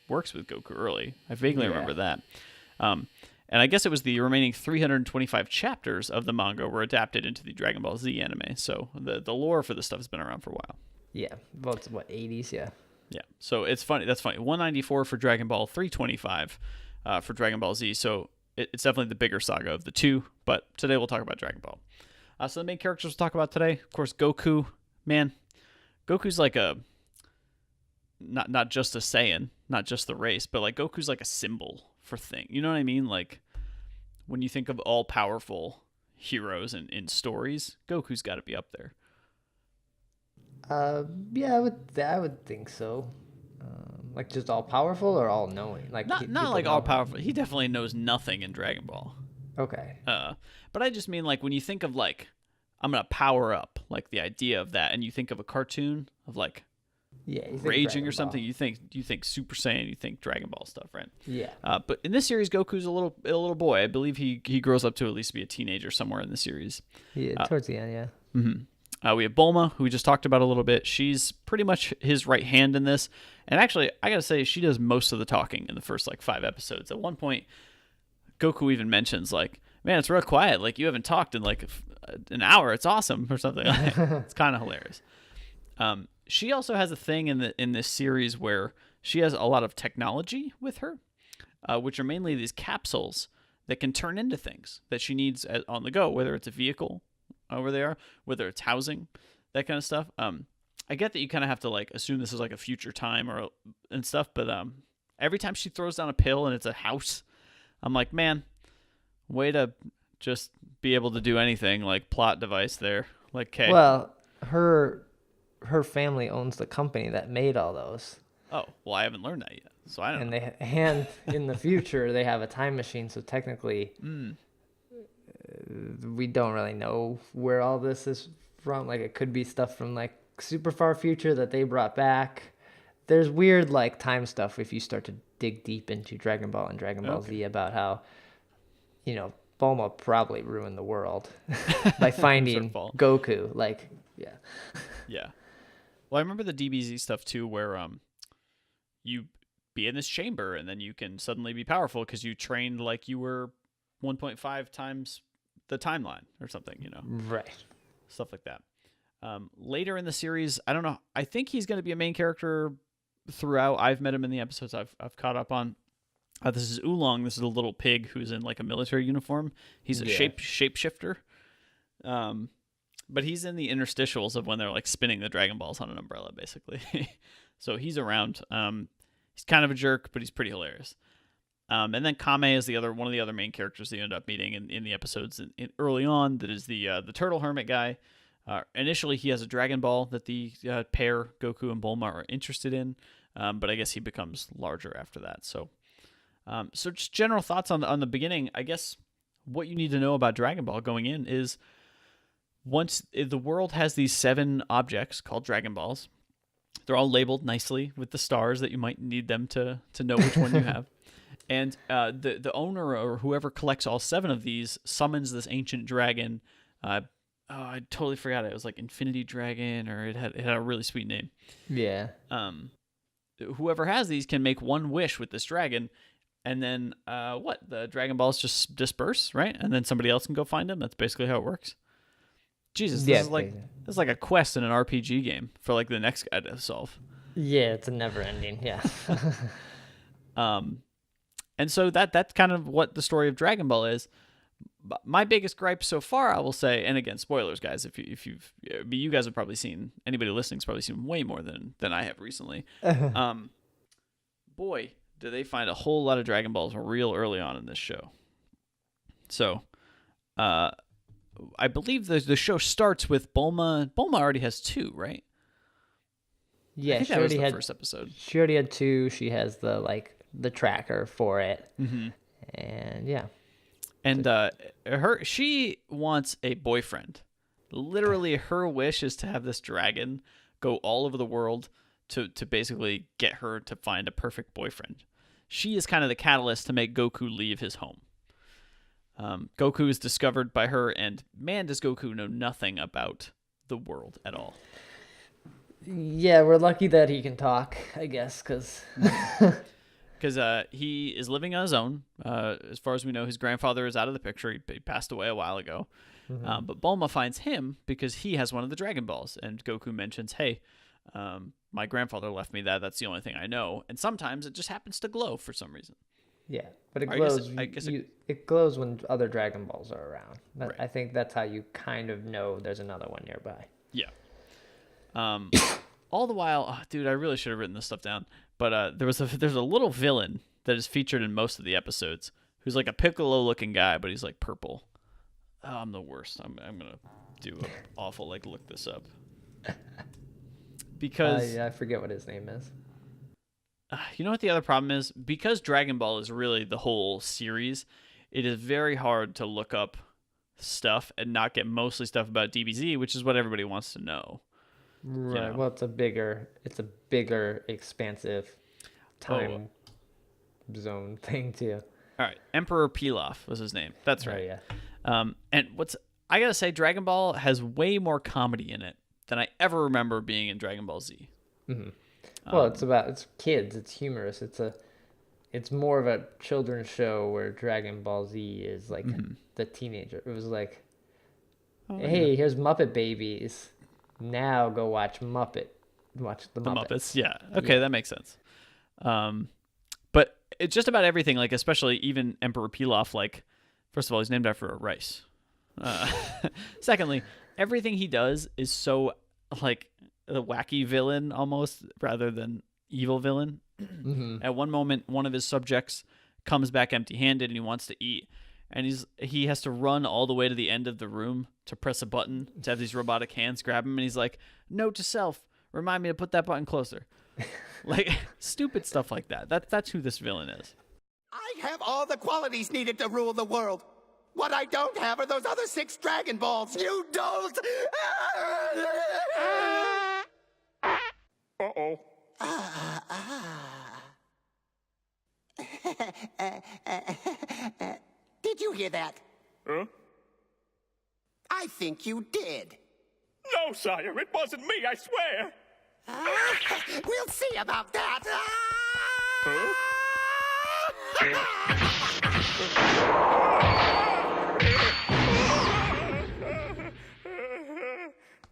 works with Goku early. I vaguely remember that. And I guess it was the remaining 325 chapters of the manga were adapted into the Dragon Ball Z anime. So the lore for this stuff has been around for a while. Yeah. Well, it's what, 80s? Yeah. Yeah. So it's funny. That's funny. 194 for Dragon Ball, 325 for Dragon Ball Z. So it's definitely the bigger saga of the two. But today we'll talk about Dragon Ball. So the main characters we'll talk about today, of course, Goku. Man, Goku's like a not just a Saiyan, not just the race, but like Goku's like a symbol for thing. You know what I mean? Like when you think of all powerful heroes in stories, Goku's got to be up there. Yeah, I would think so. Like just all powerful or all knowing? Like not like all powerful. He definitely knows nothing in Dragon Ball. Okay. But I just mean like when you think of like I'm gonna power up, like the idea of that, and you think of a cartoon of like raging or something, you think Super Saiyan, you think Dragon Ball stuff, right? Yeah. But in this series, Goku's a little boy. I believe he grows up to at least be a teenager somewhere in the series. Yeah, towards the end, yeah. Mm-hmm. We have Bulma, who we just talked about a little bit. She's pretty much his right hand in this. And actually, I gotta say, she does most of the talking in the first like 5 episodes. At one point, Goku even mentions like, "Man, it's real quiet. Like you haven't talked in like an hour. It's awesome," or something. It's kind of hilarious. She also has a thing in this series where she has a lot of technology with her, which are mainly these capsules that can turn into things that she needs on the go, whether it's a vehicle, where they are, whether it's housing, that kind of stuff. I get that you kind of have to like assume this is like a future time and stuff, but every time she throws down a pill and it's a house, I'm like, man, way to just be able to do anything, like plot device there. Like, okay. Well, her family owns the company that made all those. Oh, well, I haven't learned that yet, so I don't know. And in the future, they have a time machine, so technically, we don't really know where all this is from. Like, it could be stuff from, like, super far future that they brought back. There's weird, like, time stuff if you start to dig deep into Dragon Ball and Dragon Ball Z about how, you know, Bulma probably ruined the world by finding Goku. Like, yeah. Yeah. Well, I remember the DBZ stuff too, where you be in this chamber and then you can suddenly be powerful because you trained like you were 1.5 times the timeline or something, you know? Right. Stuff like that. Later in the series, I don't know. I think he's going to be a main character throughout. I've met him in the episodes I've caught up on. This is Oolong. This is a little pig who's in like a military uniform. He's a shapeshifter. But he's in the interstitials of when they're like spinning the Dragon Balls on an umbrella, basically. So he's around. He's kind of a jerk, but he's pretty hilarious. And then Kame is one of the other main characters that you end up meeting in the episodes early on. That is the turtle hermit guy. Initially, he has a Dragon Ball that the pair, Goku and Bulma, are interested in, but I guess he becomes larger after that. So just general thoughts on the beginning. I guess what you need to know about Dragon Ball going in is once the world has these 7 objects called Dragon Balls, they're all labeled nicely with the stars that you might need them to know which one you have. And the owner or whoever collects all 7 of these summons this ancient dragon. I totally forgot it. It was like Infinity Dragon, or it had a really sweet name. Yeah. Whoever has these can make one wish with this dragon, and then the Dragon Balls just disperse, right? And then somebody else can go find them. That's basically how it works. Jesus, this is like a quest in an RPG game for like the next guy to solve. Yeah, it's a never ending. Yeah. And so that's kind of what the story of Dragon Ball is. My biggest gripe so far, I will say, and again, spoilers, guys. If you guys have probably seen, anybody listening's probably seen way more than I have recently. Boy, do they find a whole lot of Dragon Balls real early on in this show. So, I believe the show starts with Bulma. Bulma already has 2, right? Yeah, I think she that was already the had first episode. She already had 2. She has the tracker for it, Mm-hmm. and yeah. And she wants a boyfriend. Literally, her wish is to have this dragon go all over the world to basically get her to find a perfect boyfriend. She is kind of the catalyst to make Goku leave his home. Goku is discovered by her, and man, does Goku know nothing about the world at all. Yeah, we're lucky that he can talk, I guess, because... Because he is living on his own. As far as we know, his grandfather is out of the picture. He passed away a while ago. Mm-hmm. But Bulma finds him because he has one of the Dragon Balls. And Goku mentions, hey, my grandfather left me that. That's the only thing I know. And sometimes it just happens to glow for some reason. Yeah, but it glows. I guess it glows when other Dragon Balls are around. Right. I think that's how you kind of know there's another one nearby. Yeah. All the while, dude, I really should have written this stuff down. But there's a little villain that is featured in most of the episodes who's like a Piccolo-looking guy, but he's like purple. Oh, I'm the worst. I'm gonna do an awful look this up because I forget what his name is. You know what the other problem is? Because Dragon Ball is really the whole series, it is very hard to look up stuff and not get mostly stuff about DBZ, which is what everybody wants to know. Right. You know? Well, it's a bigger, expansive time zone thing too. All right, Emperor Pilaf was his name. That's right. Oh, yeah. And I gotta say, Dragon Ball has way more comedy in it than I ever remember being in Dragon Ball Z. Mm-hmm. Well, it's kids. It's humorous. It's more of a children's show where Dragon Ball Z is like the teenager. It was like, hey, here's Muppet Babies. Now go watch the Muppets. Yeah. Okay, that makes sense. But it's just about everything. Like, especially even Emperor Pilaf. Like, first of all, he's named after a rice. Secondly, everything he does is so like a wacky villain almost, rather than evil villain. Mm-hmm. At one moment, one of his subjects comes back empty-handed and he wants to eat. And he has to run all the way to the end of the room to press a button to have these robotic hands grab him. And he's like, note to self, remind me to put that button closer. Like, stupid stuff like that. That's who this villain is. I have all the qualities needed to rule the world. What I don't have are those other 6 Dragon Balls. You don't! Uh-oh. Did you hear that? Huh? I think you did. No, sire, it wasn't me, I swear. We'll see about that. Huh?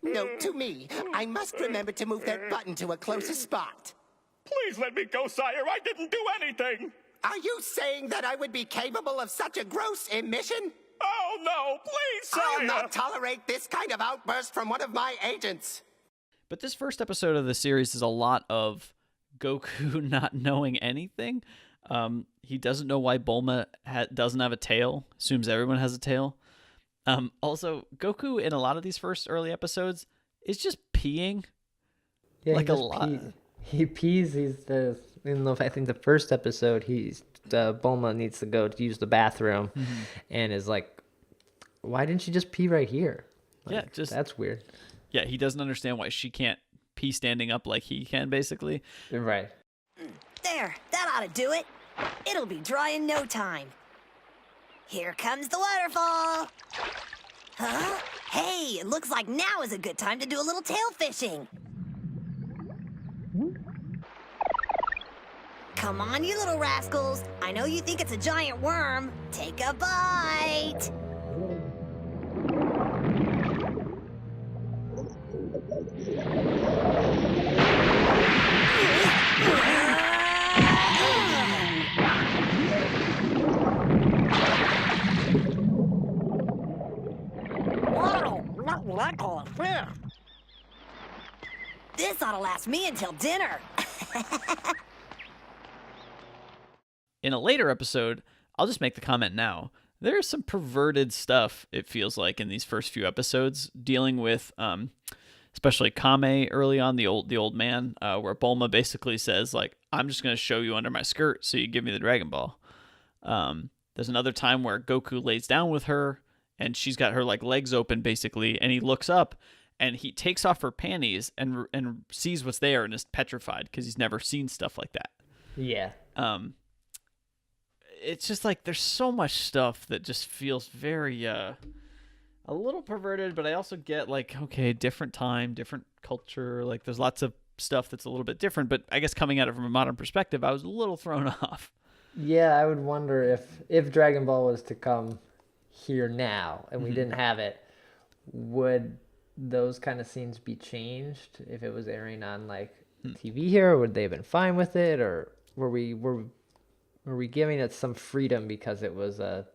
Note to me, I must remember to move that button to a closer spot. Please let me go, sire. I didn't do anything. Are you saying that I would be capable of such a gross omission? Oh, no, please, sire. I'll not tolerate this kind of outburst from one of my agents. But this first episode of the series is a lot of Goku not knowing anything. He doesn't know why Bulma doesn't have a tail, assumes everyone has a tail. Also, Goku in a lot of these first early episodes is just peeing. Yeah, Like he a just lot. He pees. I think the first episode, Bulma needs to go to use the bathroom, and is like, "Why didn't she just pee right here?" Yeah, Like, just that's weird. yeah. He doesn't understand why she can't pee standing up like he can, basically. Right. There, that ought to do it. It'll be dry in no time. Here comes the waterfall. Huh? Hey, it looks like now is a good time to do a little tail fishing. Come on, you little rascals. I know you think it's a giant worm. Take a bite. Wow, not what I call a fish. This ought to last me until dinner. In a later episode, I'll just make the comment now. There's some perverted stuff, it feels like, in these first few episodes, dealing with especially Kame early on, the old man, where Bulma basically says, like, I'm just going to show you under my skirt so you give me the Dragon Ball. There's another time where Goku lays down with her, and she's got her like legs open, basically, and he looks up, and he takes off her panties and sees what's there and is petrified because he's never seen stuff like that. Yeah. It's just like there's so much stuff that just feels very a little perverted, but I also get like, okay, different time, different culture, like there's lots of stuff that's a little bit different, but I guess coming at it from a modern perspective, I was a little thrown off. Yeah, I would wonder if Dragon Ball was to come here now and we didn't have it, would those kind of scenes be changed if it was airing on like TV here, or would they have been fine with it, or were we giving it some freedom because it was a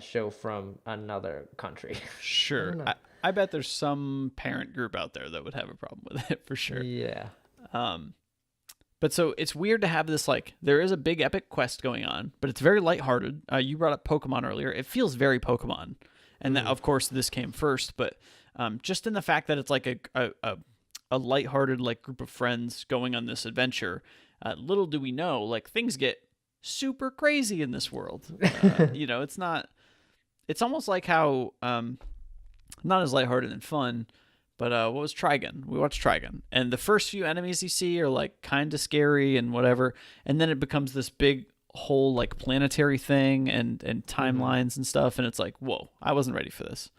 show from another country? Sure. I bet there's some parent group out there that would have a problem with it for sure. Yeah. But so it's weird to have this, like, there is a big epic quest going on, but it's very lighthearted. You brought up Pokemon earlier. It feels very Pokemon. And that, of course, this came first, but just in the fact that it's like a lighthearted, like, group of friends going on this adventure, little do we know, like, things get super crazy in this world. It's almost like how, not as lighthearted and fun, but what was Trigun? We watched Trigun, and the first few enemies you see are like kind of scary and whatever, and then it becomes this big whole like planetary thing and timelines and stuff, and it's like, whoa, I wasn't ready for this.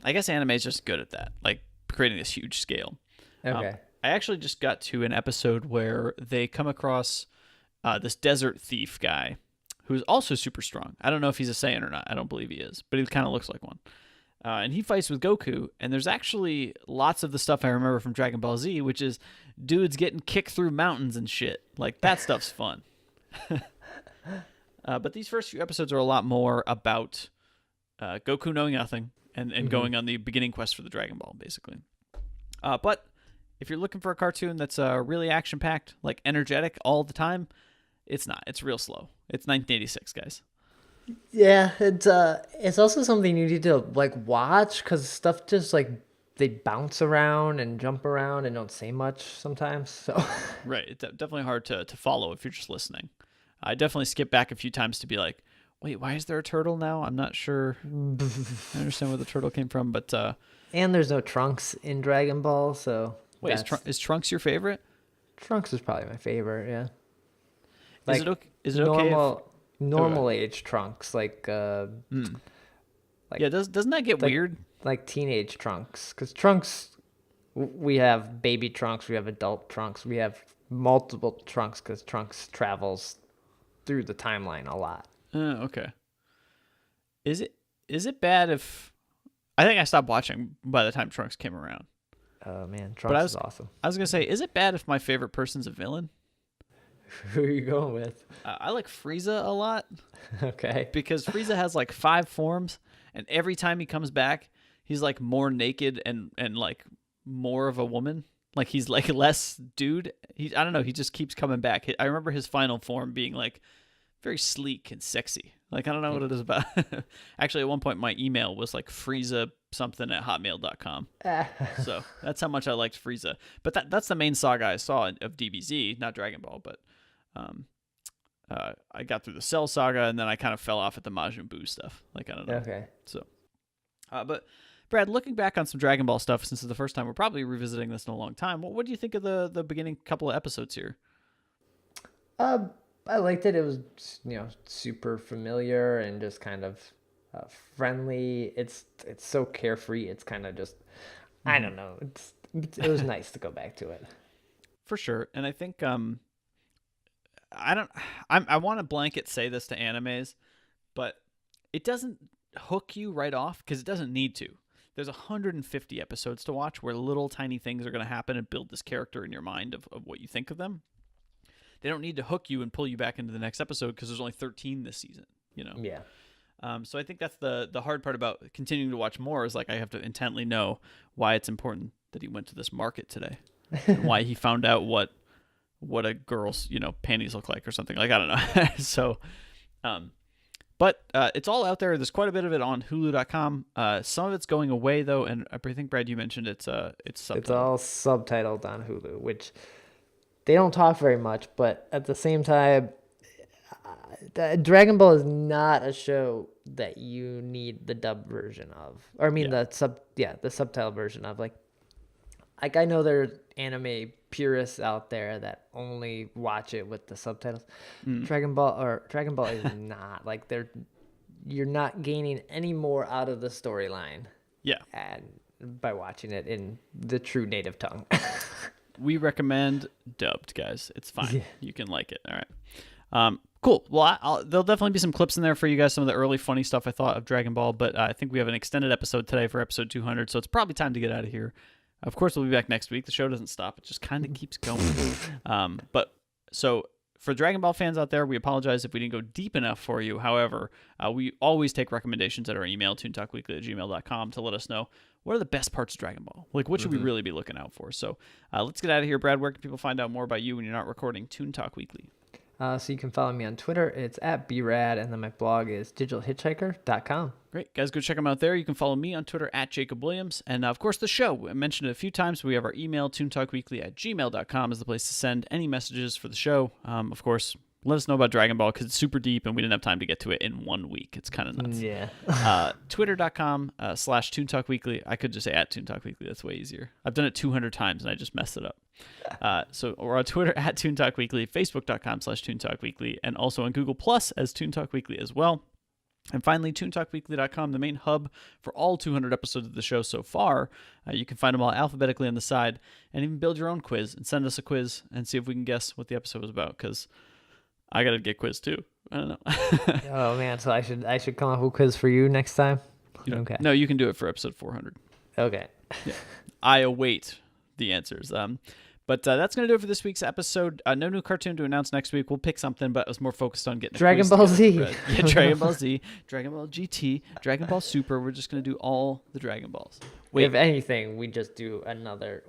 I guess anime is just good at that, like creating this huge scale. Okay. I actually just got to an episode where they come across this desert thief guy who's also super strong. I don't know if he's a Saiyan or not. I don't believe he is, but he kind of looks like one. And he fights with Goku, and there's actually lots of the stuff I remember from Dragon Ball Z, which is dudes getting kicked through mountains and shit. Like, that stuff's fun. But these first few episodes are a lot more about Goku knowing nothing and going on the beginning quest for the Dragon Ball, basically. But if you're looking for a cartoon that's really action-packed, like energetic all the time, it's not. It's real slow. It's 1986, guys. Yeah, it's also something you need to like watch, because stuff just like they bounce around and jump around and don't say much sometimes. So right, it's definitely hard to follow if you're just listening. I definitely skip back a few times to be like, wait, why is there a turtle now? I'm not sure. I understand where the turtle came from, but and there's no Trunks in Dragon Ball, so wait, is Trunks your favorite? Trunks is probably my favorite. Yeah. Is it okay? Normal age Trunks, like yeah, doesn't that get weird? Like teenage Trunks, because Trunks, we have baby Trunks, we have adult Trunks, we have multiple Trunks, because Trunks travels through the timeline a lot. Okay. Is it bad if I think I stopped watching by the time Trunks came around? Oh man, Trunks is awesome. I was gonna say, is it bad if my favorite person's a villain? Who are you going with? I like Frieza a lot. Okay. Because Frieza has like 5 forms, and every time he comes back, he's like more naked and like more of a woman. Like he's like less dude. I don't know. He just keeps coming back. I remember his final form being like very sleek and sexy. Like, I don't know what it is about. Actually, at one point, my email was like Frieza something at hotmail.com. So that's how much I liked Frieza. But that's the main saga I saw of DBZ, not Dragon Ball. But I got through the Cell saga, and then I kind of fell off at the Majin Buu stuff. Like, I don't know. Okay. So, but Brad, looking back on some Dragon Ball stuff, since it's the first time we're probably revisiting this in a long time, what do you think of the beginning couple of episodes here? I liked it. It was, super familiar and just kind of friendly. It's so carefree. It's kind of just, I don't know. It was nice to go back to it. For sure. And I think I want to blanket say this to animes, but it doesn't hook you right off because it doesn't need to. There's 150 episodes to watch where little tiny things are going to happen and build this character in your mind of what you think of them. They don't need to hook you and pull you back into the next episode because there's only 13 this season, Yeah. So I think that's the hard part about continuing to watch more is like I have to intently know why it's important that he went to this market today and why he found out what a girl's, panties look like or something. Like, I don't know. So, but it's all out there. There's quite a bit of it on Hulu.com. Some of it's going away though, and I think Brad, you mentioned it's subtitled. It's all subtitled on Hulu, which they don't talk very much, but at the same time, Dragon Ball is not a show that you need the dub version of, or I mean the subtitle version of. Like I know there's anime purists out there that only watch it with the subtitles. Dragon Ball is not like you're not gaining any more out of the storyline. Yeah. And by watching it in the true native tongue. We recommend dubbed, guys. It's fine. Yeah. You can like it. All right. Cool. Well, there'll definitely be some clips in there for you guys, some of the early funny stuff I thought of Dragon Ball, but I think we have an extended episode today for episode 200, so it's probably time to get out of here. Of course, we'll be back next week. The show doesn't stop. It just kind of keeps going. But so for Dragon Ball fans out there, we apologize if we didn't go deep enough for you. However, we always take recommendations at our email, toontalkweekly@gmail.com, to let us know what are the best parts of Dragon Ball. Like, what should we really be looking out for? So let's get out of here. Brad, where can people find out more about you when you're not recording Toon Talk Weekly? So you can follow me on Twitter. It's @brad, and then my blog is digitalhitchhiker.com. Great. Guys, go check them out there. You can follow me on Twitter @JacobWilliams. And, of course, the show. I mentioned it a few times. We have our email, toontalkweekly@gmail.com is the place to send any messages for the show. Of course, let us know about Dragon Ball because it's super deep and we didn't have time to get to it in 1 week. It's kind of nuts. Yeah. Twitter.com/ToonTalkWeekly. I could just say @ToonTalkWeekly. That's way easier. I've done it 200 times and I just messed it up. So we're on Twitter @ToonTalkWeekly, Facebook.com/ToonTalkWeekly, and also on Google Plus as Toon Talk Weekly as well. And finally, ToonTalkWeekly.com, the main hub for all 200 episodes of the show so far. You can find them all alphabetically on the side and even build your own quiz and send us a quiz and see if we can guess what the episode was about because I got to get quiz too. I don't know. Oh, man. So I should come up with a quiz for you next time? Okay. No, you can do it for episode 400. Okay. Yeah. I await the answers. But that's going to do it for this week's episode. No new cartoon to announce next week. We'll pick something, but it was more focused on getting Dragon Ball Z. Yeah, Dragon Ball Z, Dragon Ball GT, Dragon Ball Super. We're just going to do all the Dragon Balls. Wait. If anything, we just do another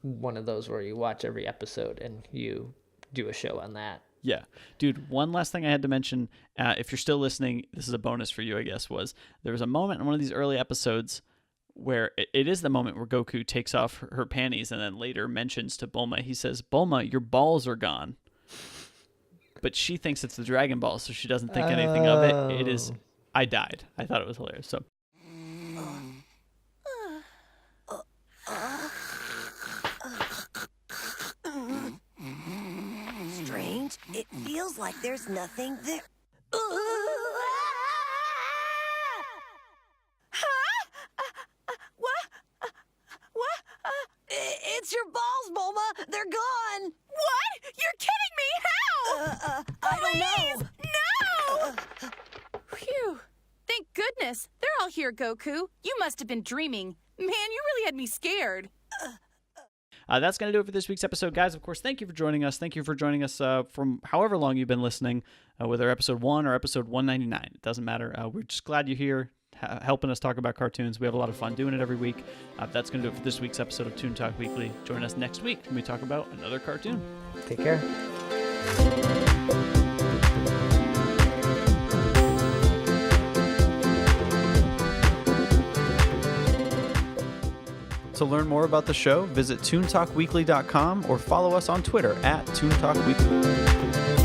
one of those where you watch every episode and you do a show on that. Yeah. Dude, one last thing I had to mention, if you're still listening, this is a bonus for you, I guess, was there was a moment in one of these early episodes where it is the moment where Goku takes off her panties and then later mentions to Bulma, he says, "Bulma, your balls are gone." But she thinks it's the Dragon Ball, so she doesn't think anything of it. It is, I died. I thought it was hilarious. So. Strange. It feels like there's nothing there. It's your balls, Bulma. They're gone. What? You're kidding me? How? I don't know. No! Phew. Thank goodness. They're all here, Goku. You must have been dreaming. Man, you really had me scared. That's going to do it for this week's episode, guys. Of course, thank you for joining us. Thank you for joining us from however long you've been listening, whether episode 1 or episode 199. It doesn't matter. We're just glad you're here, helping us talk about cartoons. We have a lot of fun doing it every week. That's going to do it for this week's episode of Toon Talk Weekly. Join us next week when we talk about another cartoon. Take care. To learn more about the show, visit toontalkweekly.com or follow us on Twitter at Toon Talk Weekly.